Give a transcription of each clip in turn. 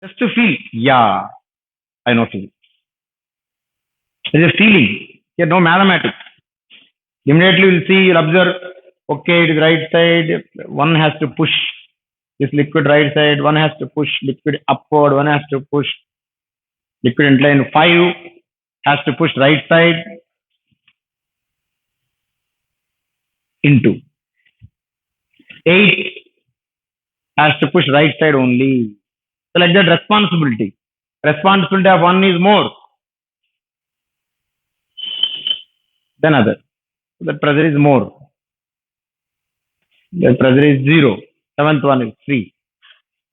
Just to feel, yeah, I know physics. There's a feeling. Here, no mathematics. Immediately you'll see, you'll observe, okay, it is right side, one has to push this liquid right side, one has to push liquid upward, one has to push liquid incline 5, has to push right side into 8, has to push right side only. So like that responsibility. Responsibility of one is more than other. So the pressure is more. The pressure is 0. Seventh one is free.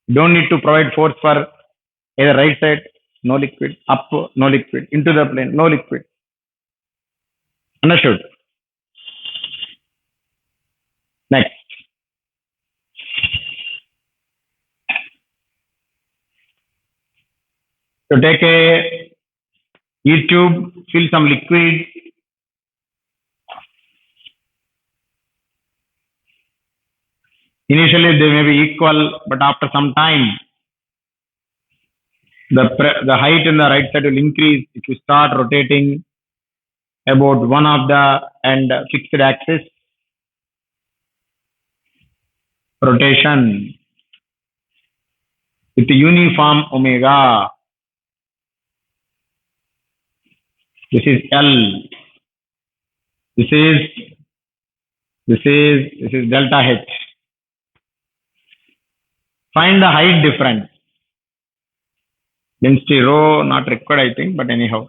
You don't need to provide force for either right side, no liquid, up, no liquid, into the plane, no liquid. Understood? Next. So take a heat tube, fill some liquid. Initially they may be equal, but after some time, the height in the right side will increase if you start rotating about one of the and fixed axis rotation with uniform omega. This is L. This is this is delta H. Find the height difference. Density rho not required, I think, but anyhow.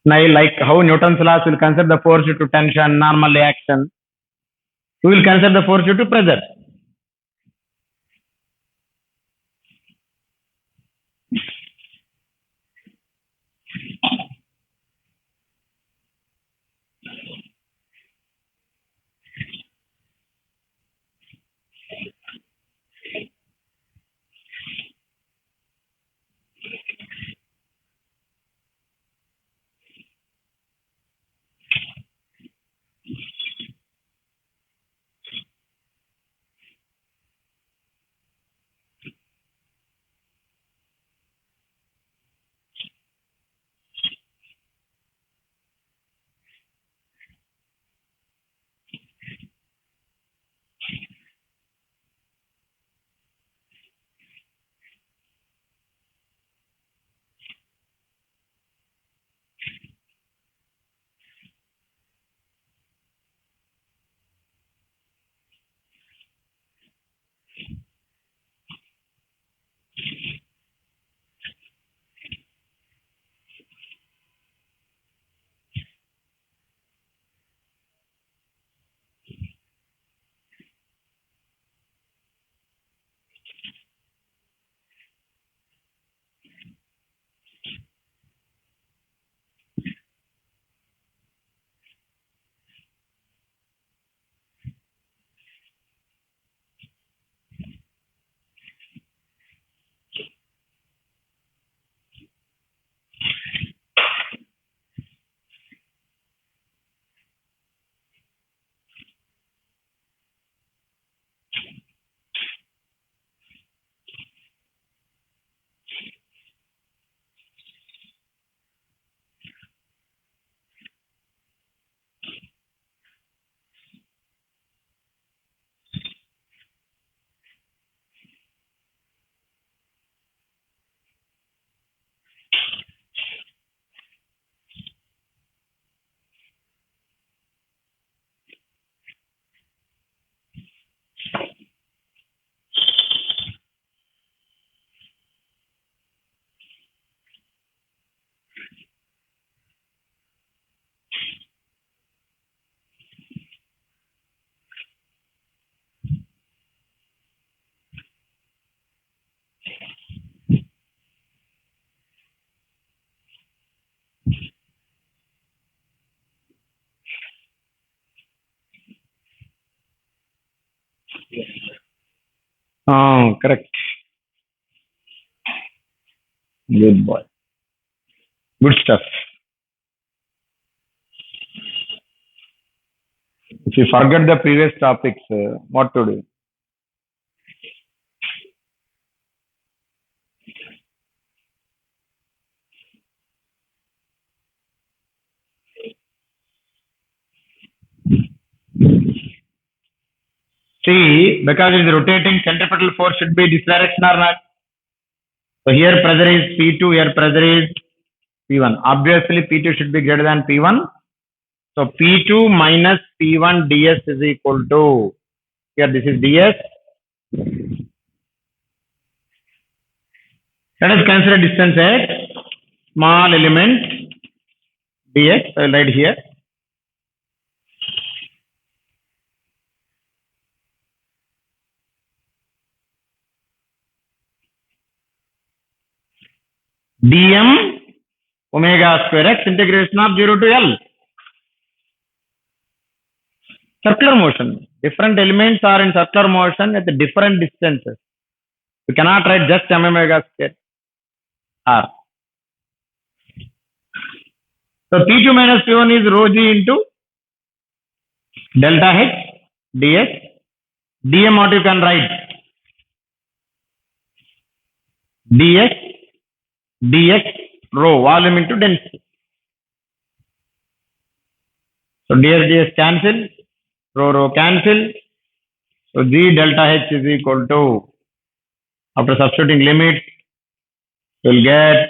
Now, like how Newton's laws will consider the force due to tension, normal reaction, we will consider the force due to pressure. Oh, correct. Good boy. Good stuff. If you forget the previous topics, what to do? See, because it is rotating, centripetal force should be this direction or not? So here pressure is P2, here pressure is P1. Obviously, P2 should be greater than P1. So P2 minus P1 ds is equal to, here this is ds. Let us consider distance at small element ds. I will write here. Dm omega square x integration of 0 to L. Circular motion. Different elements are in circular motion at the different distances. You cannot write just m omega square r. So P2 minus P1 is rho g into delta h ds. Dm what you can write? ds dx rho volume into density. So ds cancel, rho cancel. So g delta h is equal to, after substituting limits, you will get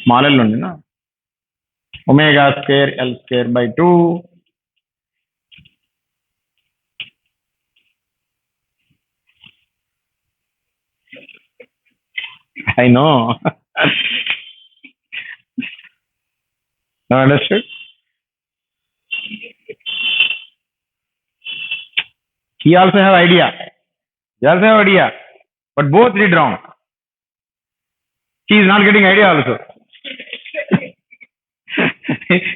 small l only, no? Omega square L square by 2. I know. Now understood? He also have idea. He also have idea. But both did wrong. He is not getting idea also.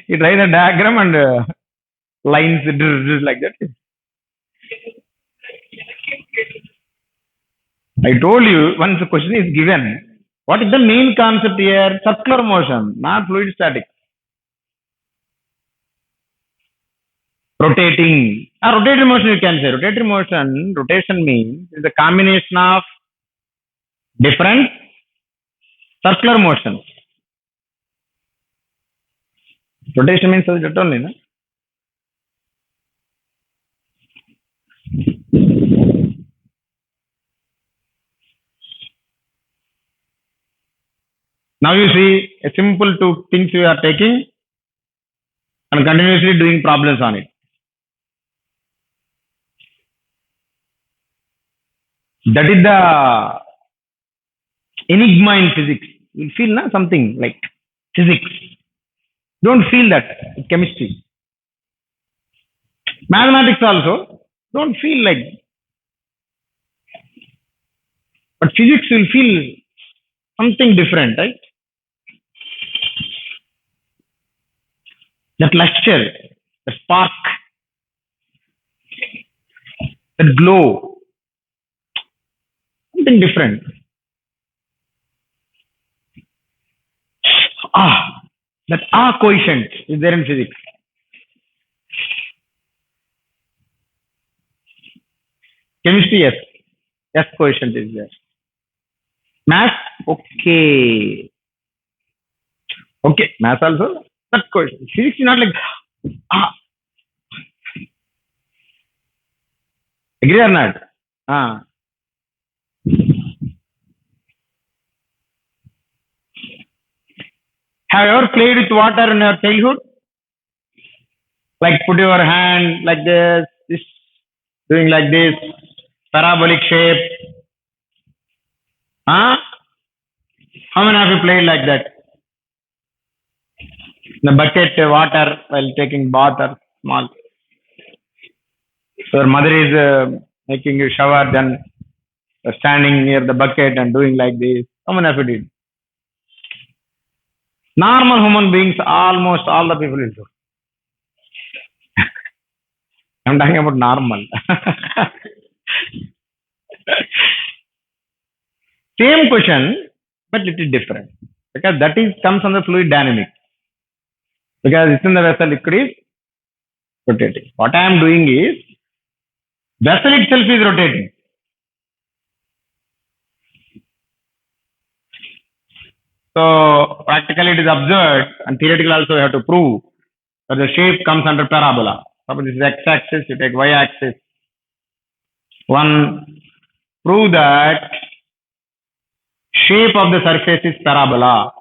He tried a diagram and lines like that. I told you, once the question is given, what is the main concept here? Circular motion, not fluid static. Rotating. Rotatory motion you can say. Rotatory motion, rotation means is a combination of different circular motions. Rotation means that only, no? Now you see a simple two things you are taking and continuously doing problems on it. That is the enigma in physics. You feel na, something like physics. Don't feel that chemistry. Mathematics also don't feel like. But physics will feel something different, right? That luster, the spark, that glow, something different. That coefficient is there in physics. Chemistry, yes. Yes, coefficient is there. Math, okay. Okay, math also, that coefficient. Physics is not like, agree or not? Have you ever played with water in your childhood? Like put your hand like this, doing like this, parabolic shape. How many of you played like that? The bucket water while taking bath or small. So your mother is making you shower, then standing near the bucket and doing like this. How many of you did? Normal human beings, almost all the people will do. I'm talking about normal. Same question, but little different. Because that is comes on the fluid dynamics. Because it's in the vessel, liquid is rotating. What I am doing is, vessel itself is rotating. So practically it is observed, and theoretically also you have to prove that the shape comes under parabola. Suppose this is x-axis, you take y-axis. One, prove that shape of the surface is parabola.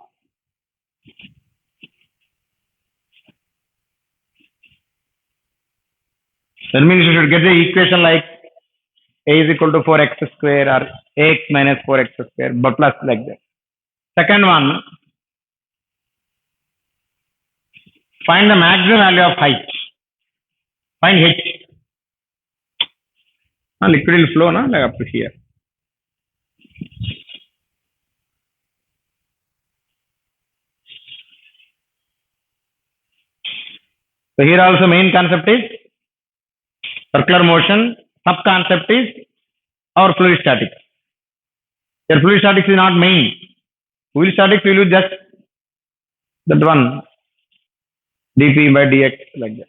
That means you should get the equation like a is equal to 4x square or ax minus 4x square, but plus like that. Second one, find the maximum value of height. Find h. Liquid will flow like up to here. So here also main concept is circular motion. Sub concept is our fluid statics. Your fluid statics is not main. Fluid statics will use just that one dp by dx like that.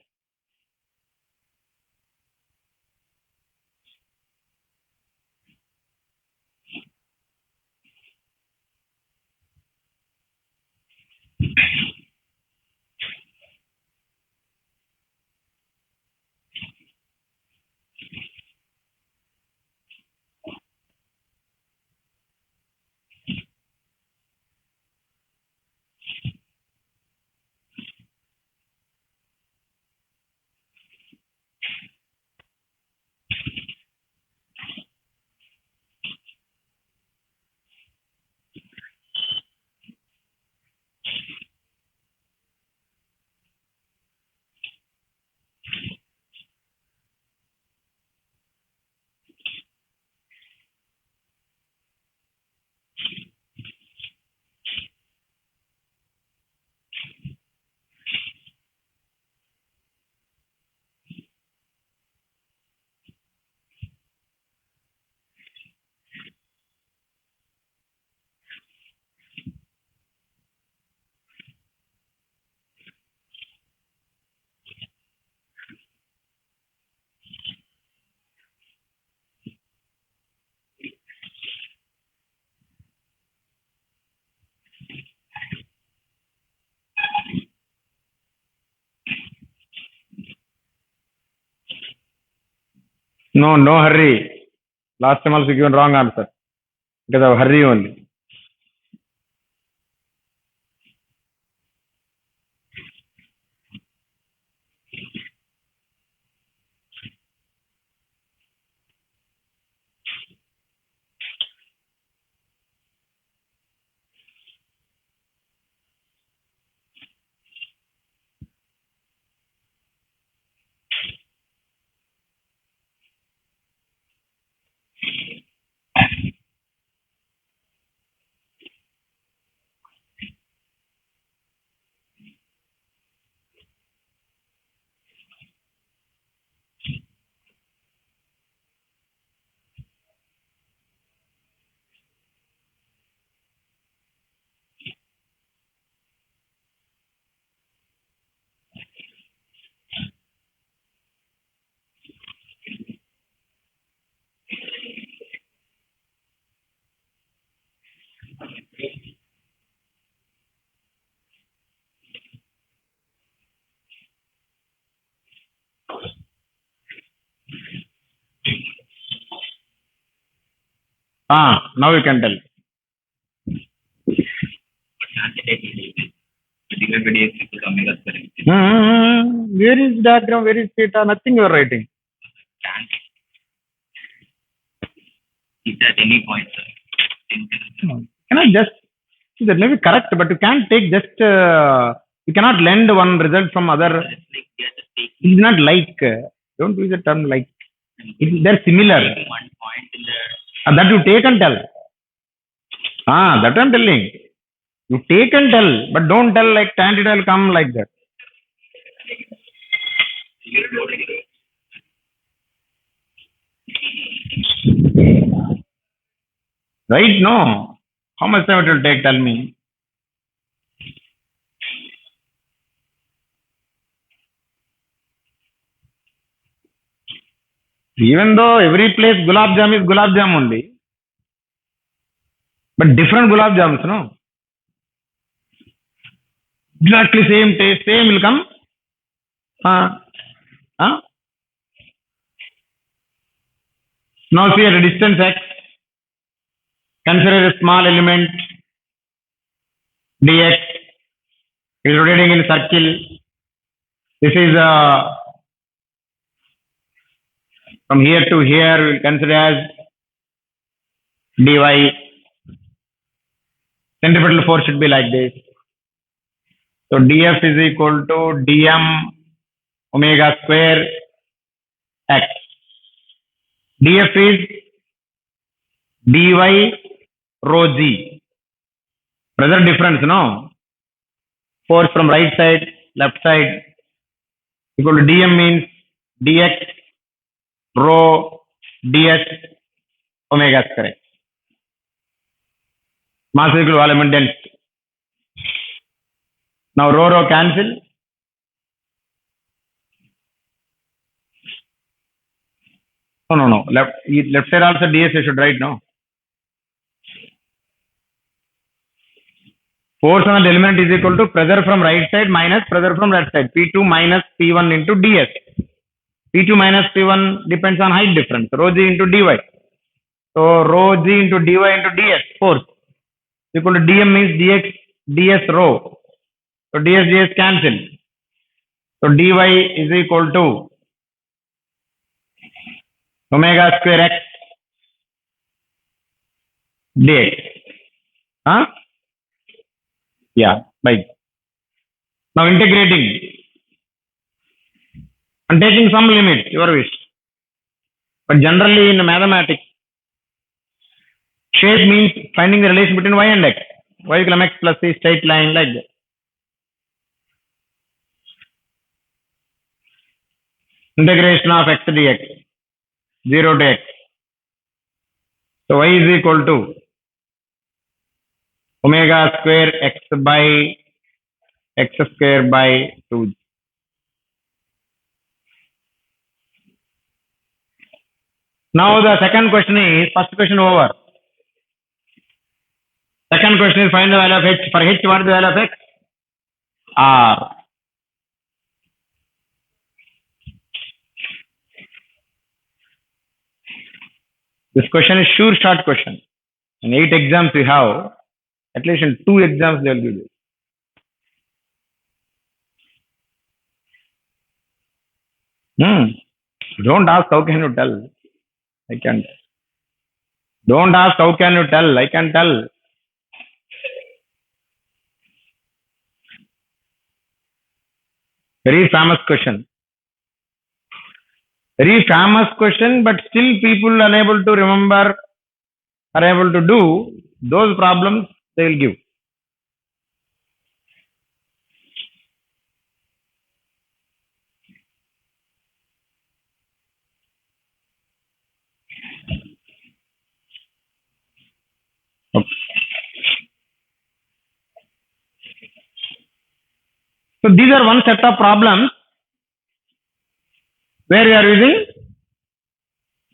No, no hurry. Last time also given wrong answer because of hurry only. Now you can tell. Where is diagram? Where is theta? Nothing you are writing. Is at any point, sir. Can I just see that may be correct, but you can't take just you cannot lend one result from other. It's like they are just taking It is not like. Don't use the term like. They're similar. one point in the That you take and tell. That I'm telling. You take and tell, but don't tell like tan theta will come like that. Right? No. How much time it will take? Tell me. Even though every place gulab jam is gulab jam only, but different gulab jams, no? Exactly same taste, same will come. Huh? Now see at a distance x, consider a small element dx is rotating in a circle. This is from here to here, we will consider as dy. Centripetal force should be like this. So df is equal to dm omega square x. df is dy rho g. Pressure difference, no? Force from right side, left side equal to dm means dx rho ds omega square x. Mass equal to volume and density. Now rho cancel. No. Left side also ds I should write, no? Force on the element is equal to pressure from right side minus pressure from left side. P2 minus P1 into ds. P2 minus P1 depends on height difference. Rho g into dy. So rho g into dy into ds force equal to dm means dx ds rho. So ds cancel. So dy is equal to omega square x dx. Huh? Yeah, right. Now integrating and taking some limit, your wish. But generally in mathematics, shape means finding the relation between y and x. Y equal mx plus c straight line like that. Integration of x dx, 0 to x. So y is equal to omega square x by x square by 2. Now the second question is, first question over. Second question is find the value of h. For h, what is the value of x? R. This question is sure short question. In 8 exams we have, at least in 2 exams they will give you. Don't ask how can you tell. I can't. Don't ask how can you tell. I can tell. Very famous question. Very famous question, but still people unable to remember, are able to do those problems they will give. Okay. So these are one set of problems where we are using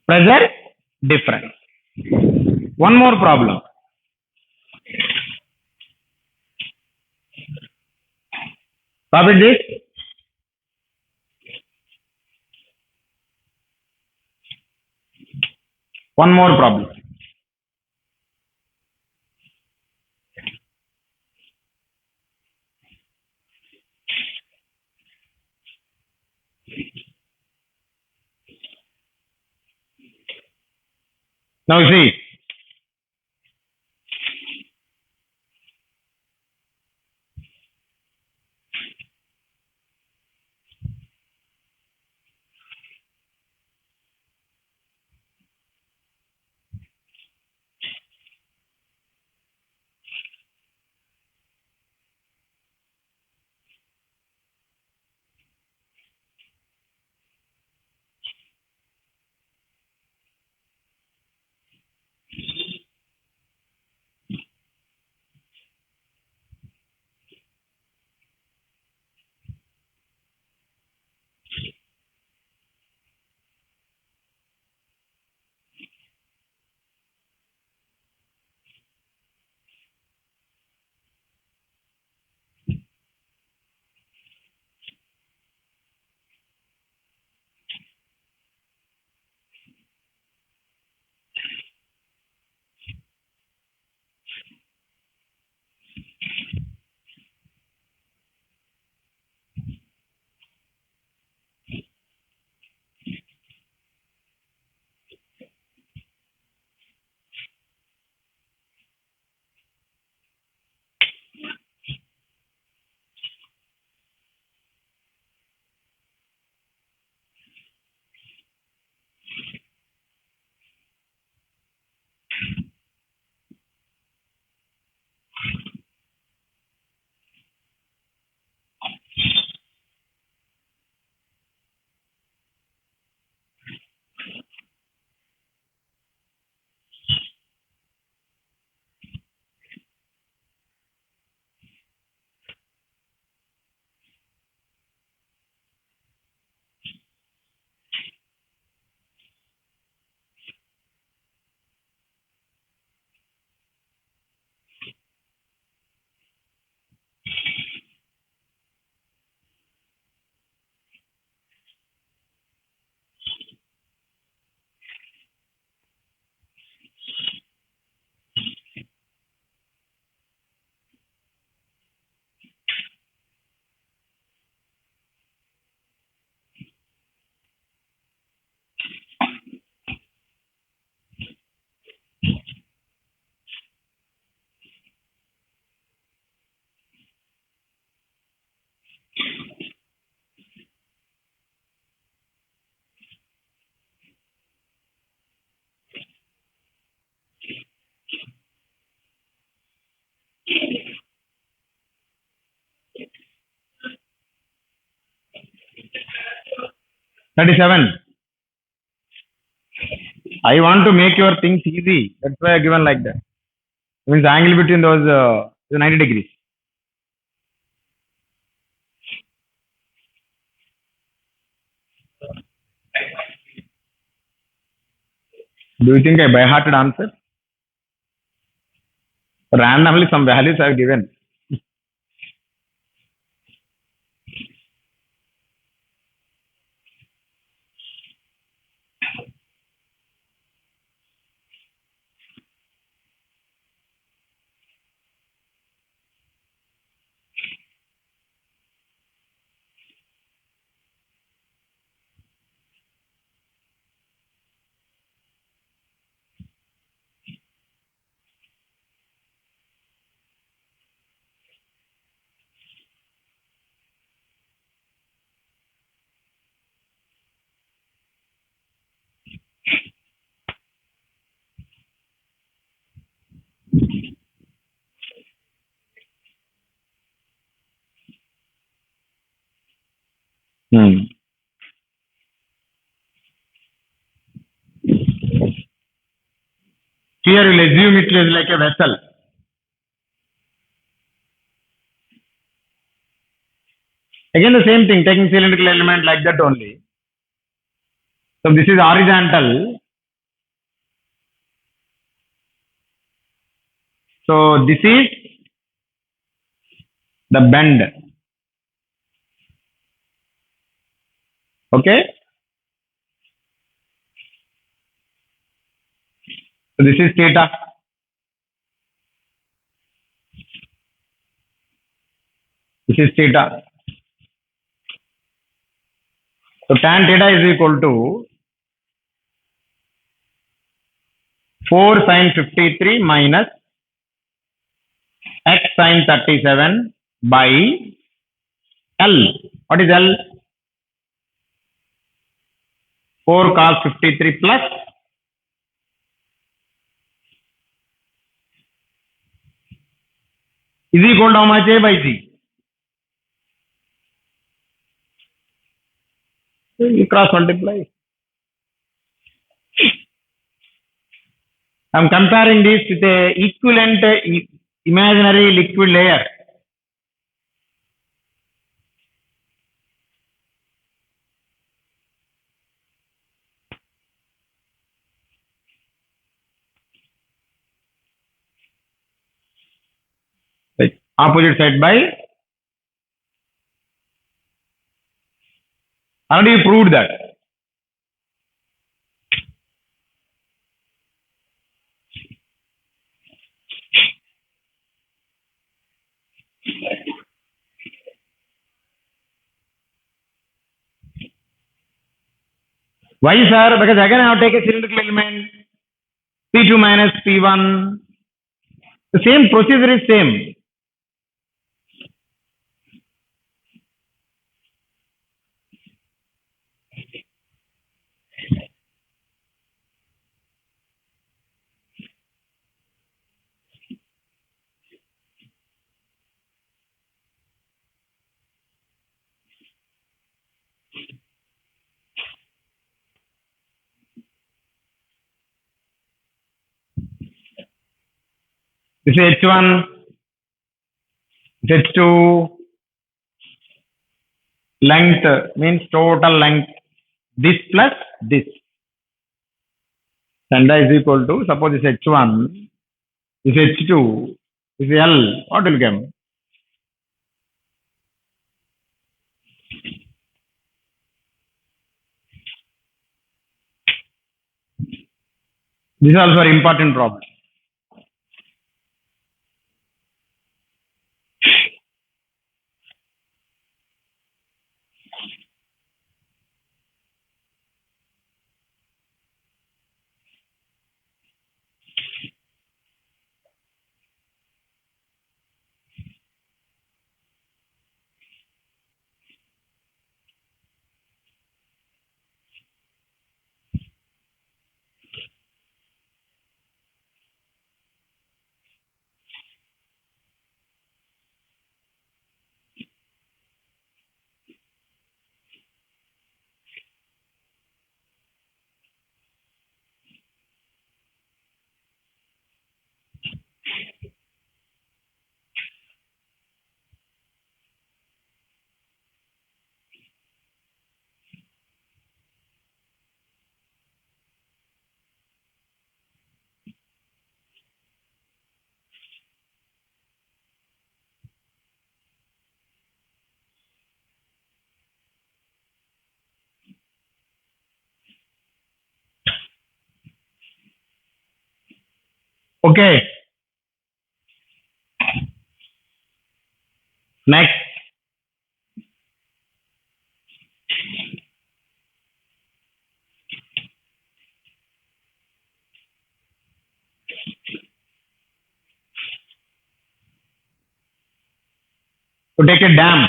pressure difference. One more problem. Copy this. One more problem. Now see. 37. I want to make your things easy. That's why I given like that. Means the angle between those is 90 degrees. Do you think I by hearted answer? Randomly some values I have given. Hmm. Here we'll assume it is like a vessel. Again the same thing, taking cylindrical element like that only. So this is horizontal. So this is the bend. Okay. So this is theta. This is theta. So tan theta is equal to 4 sin 53 minus x sin 37 by L. What is L? 4 cos 53 plus is equal to how much? A by C. So you cross multiply. I am comparing this with a equivalent imaginary liquid layer. Like opposite side by, already you proved that. Why sir? Because again I have taken a cylindrical element P2 minus P1. The same procedure is same. This is H1, this H2, length means total length. This plus this. Lambda is equal to, suppose this H1, this H2, this L. What will come? This is also an important problem. Okay. Next. To take a dam.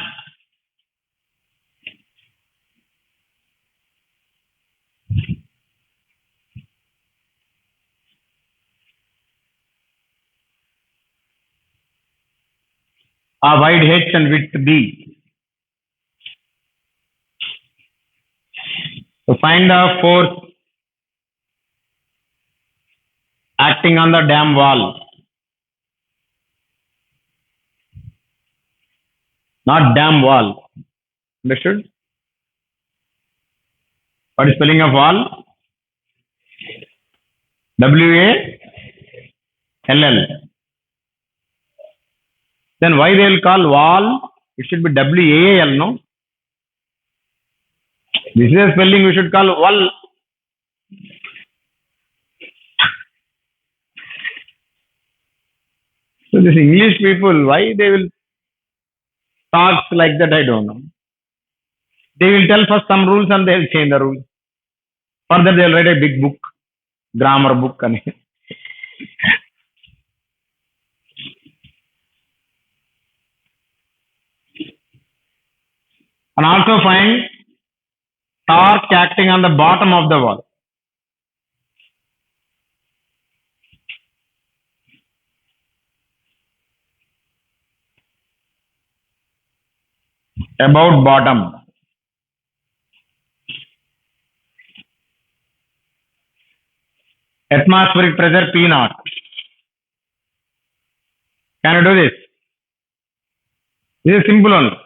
A wide H and width B. To find the force acting on the dam wall. Not dam wall. Understood? What is spelling of wall? W-A-L-L. Then why they will call wall? It should be W-A-L, no? This is a spelling we should call wall. So this English people, why they will talk like that, I don't know. They will tell first some rules and they will change the rules. Further, they will write a big book, grammar book. And also find torque acting on the bottom of the wall. About bottom. Atmospheric pressure P naught. Can you do this? This is simple only.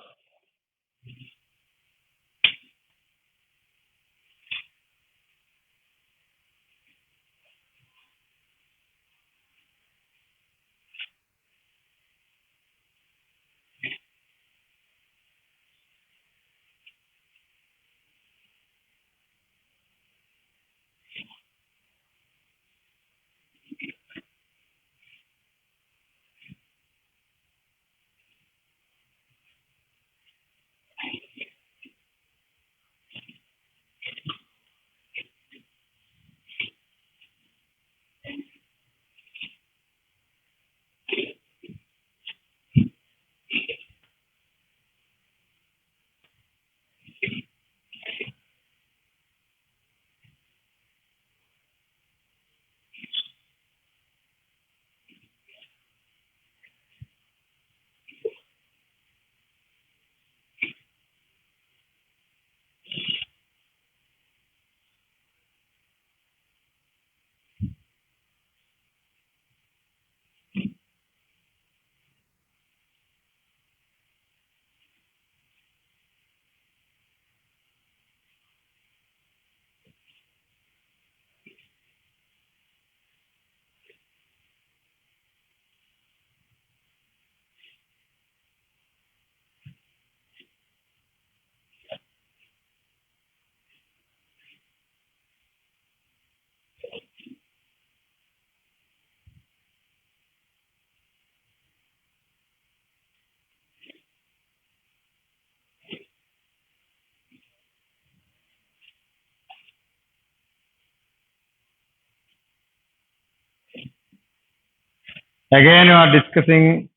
Again, you are discussing